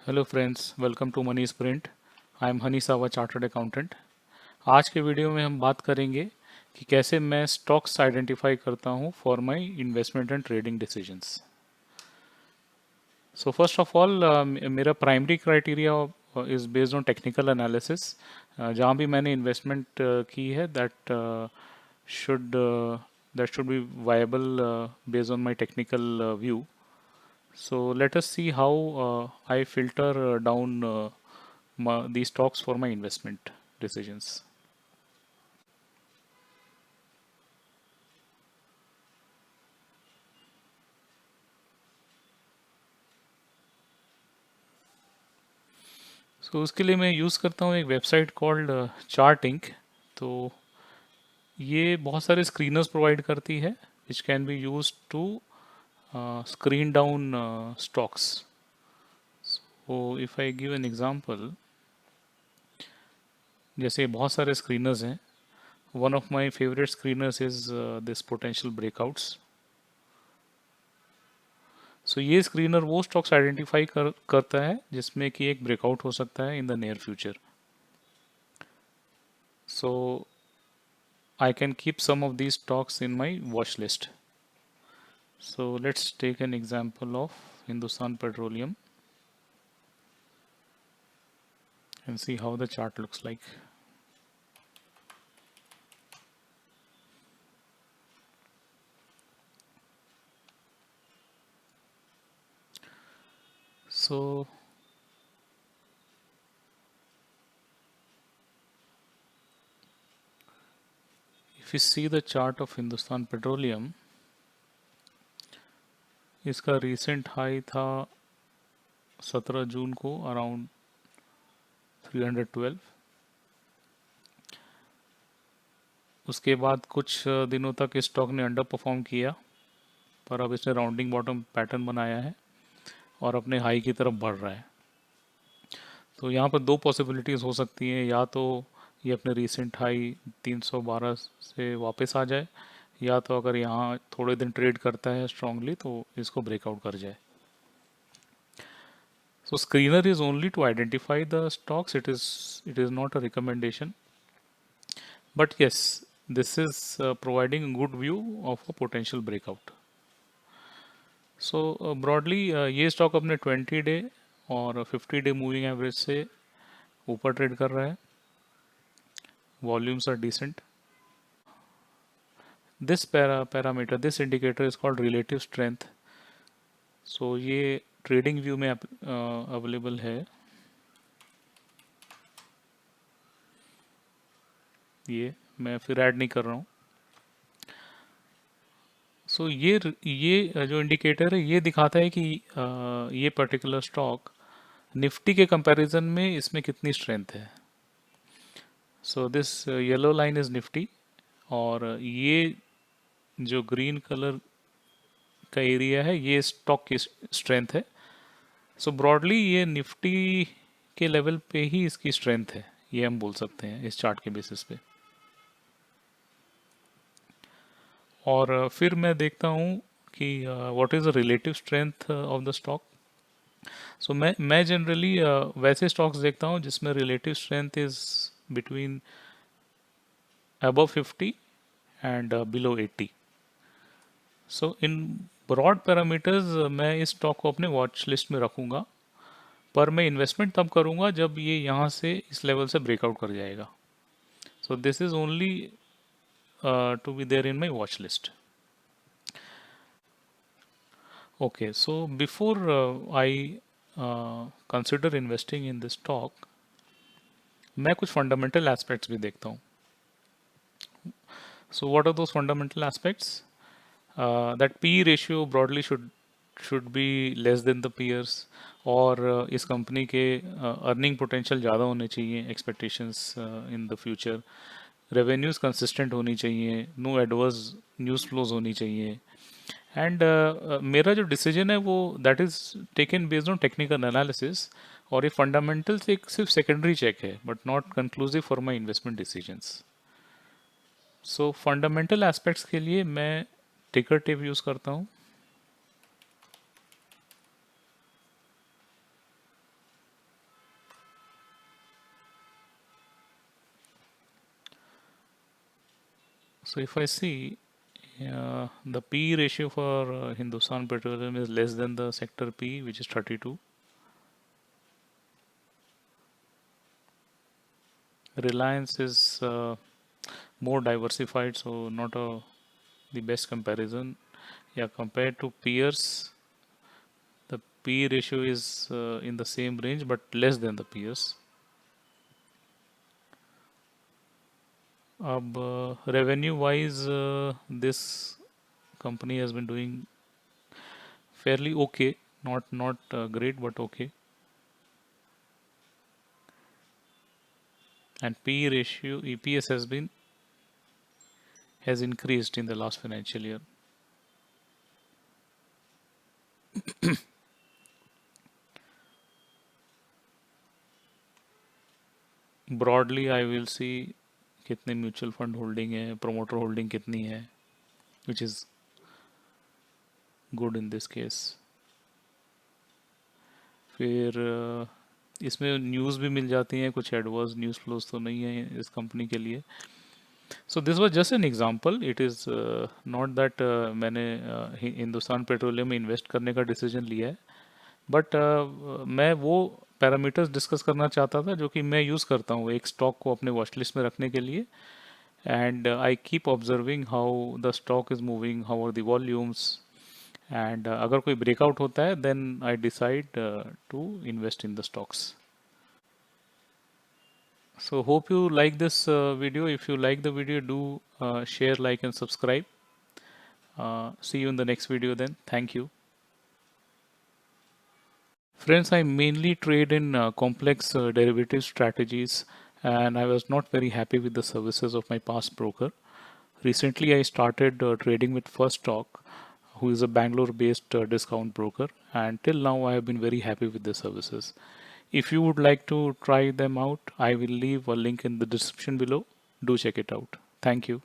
Hello friends, welcome to money sprint. I am Honey Sawa, chartered accountant. आज के video में हम बात करेंगे कि कैसे मैं स्टॉक्स आइडेंटिफाई करता हूँ for my investment and trading decisions. So first of all मेरा primary criteria is based on technical analysis. जहाँ भी मैंने इन्वेस्टमेंट की है should that should be viable based on my technical view. So let us see how I filter down these stocks for my investment decisions. So उसके लिए मैं use करता हूँ एक वेबसाइट कॉल्ड चार्टिंक. तो ये बहुत सारे स्क्रीनर्स प्रोवाइड करती है which can be use to screen down stocks. So if I give an example, जैसे बहुत सारे स्क्रीनर्स हैं. One of my favorite screeners is this potential breakouts. सो ये स्क्रीनर वो स्टॉक्स आइडेंटिफाई करता है जिसमें कि एक ब्रेकआउट हो सकता है in the near future. So I can keep some of these stocks in my watch list. So let's take an example of Hindustan Petroleum and see how the chart looks like. So if you see the chart of Hindustan Petroleum, इसका recent high था 17 जून को around 312. उसके बाद कुछ दिनों तक इस stock ने अंडर परफॉर्म किया, पर अब इसने राउंडिंग बॉटम पैटर्न बनाया है और अपने हाई की तरफ बढ़ रहा है. तो यहाँ पर दो पॉसिबिलिटीज़ हो सकती हैं. या तो ये अपने रीसेंट हाई 312 से वापस आ जाए, या तो अगर यहाँ थोड़े दिन ट्रेड करता है स्ट्रांगली तो इसको ब्रेकआउट कर जाए. So screener is only to identify the stocks. It is not a recommendation. But yes, this is providing a good view of a potential breakout. So broadly ये स्टॉक अपने 20 day और 50 day moving average से ऊपर trade कर रहा है. Volumes are decent. This parameter, this indicator is called relative strength. So ये trading view में अवेलेबल है. ये मैं फिर ऐड नहीं कर रहा हूँ. सो ये जो इंडिकेटर है ये दिखाता है कि ये पर्टिकुलर स्टॉक निफ्टी के कंपैरिजन में इसमें कितनी स्ट्रेंथ है. So this yellow line is Nifty, और ये जो ग्रीन कलर का एरिया है ये स्टॉक की स्ट्रेंथ है. सो ब्रॉडली ये निफ्टी के लेवल पे ही इसकी स्ट्रेंथ है, ये हम बोल सकते हैं इस चार्ट के बेसिस पे. और फिर मैं देखता हूँ कि what is the relative strength of the stock. So मैं जनरली वैसे स्टॉक्स देखता हूँ जिसमें relative strength is between above 50 and below 80. So in broad parameters मैं इस स्टॉक को अपने वॉच लिस्ट में रखूँगा, पर मैं इन्वेस्टमेंट तब करूँगा जब ये यहाँ से इस लेवल से ब्रेकआउट कर जाएगा. So this is only to be there in my watch list. Okay, so before I consider investing in this stock, मैं कुछ fundamental aspects भी देखता हूँ. So what are those fundamental aspects? That P ratio broadly should be less than the peers, और इस company के earning potential ज़्यादा होने चाहिए, expectations in the future. Revenues consistent होनी चाहिए, नो एडवर्स न्यूज़ फ्लोज होनी चाहिए. एंड मेरा जो डिसीजन है वो that is taken based on technical analysis, और ये फंडामेंटल्स एक सिर्फ सेकेंडरी चेक है but not conclusive for my investment decisions. So fundamental aspects के लिए मैं टिकर टेप यूज़ करता हूँ. So if I see the P ratio for Hindustan Petroleum is less than the sector P, which is 32. Reliance is more diversified, so not the best comparison. Yeah, compared to peers, the P ratio is in the same range but less than the peers. Revenue wise, this company has been doing fairly okay, not great but okay. And P ratio EPS has increased in the last financial year. Broadly, I will see कितने mutual fund holding है, promoter holding कितनी है, which is good in this case. फिर इसमें news भी मिल जाती हैं, कुछ एडवर्स न्यूज़ फ्लोज तो नहीं है इस कंपनी के लिए. So this was just an example. It is not that मैंने हिंदुस्तान पेट्रोलियम में इन्वेस्ट करने का डिसीजन लिया है, बट मैं वो पैरामीटर्स डिस्कस करना चाहता था जो कि मैं यूज़ करता हूँ एक स्टॉक को अपने वॉच लिस्ट में रखने के लिए. And I keep observing how the stock is moving, how are the volumes, and अगर कोई ब्रेकआउट होता है then I decide to invest in the stocks. So hope you like this video. If you like the video, do share, like and subscribe. See you in the next video then. Thank you. Friends, I mainly trade in complex derivative strategies, and I was not very happy with the services of my past broker. Recently, I started trading with First Stock, who is a Bangalore-based discount broker, and till now I have been very happy with their services. If you would like to try them out, I will leave a link in the description below. Do check it out. Thank you.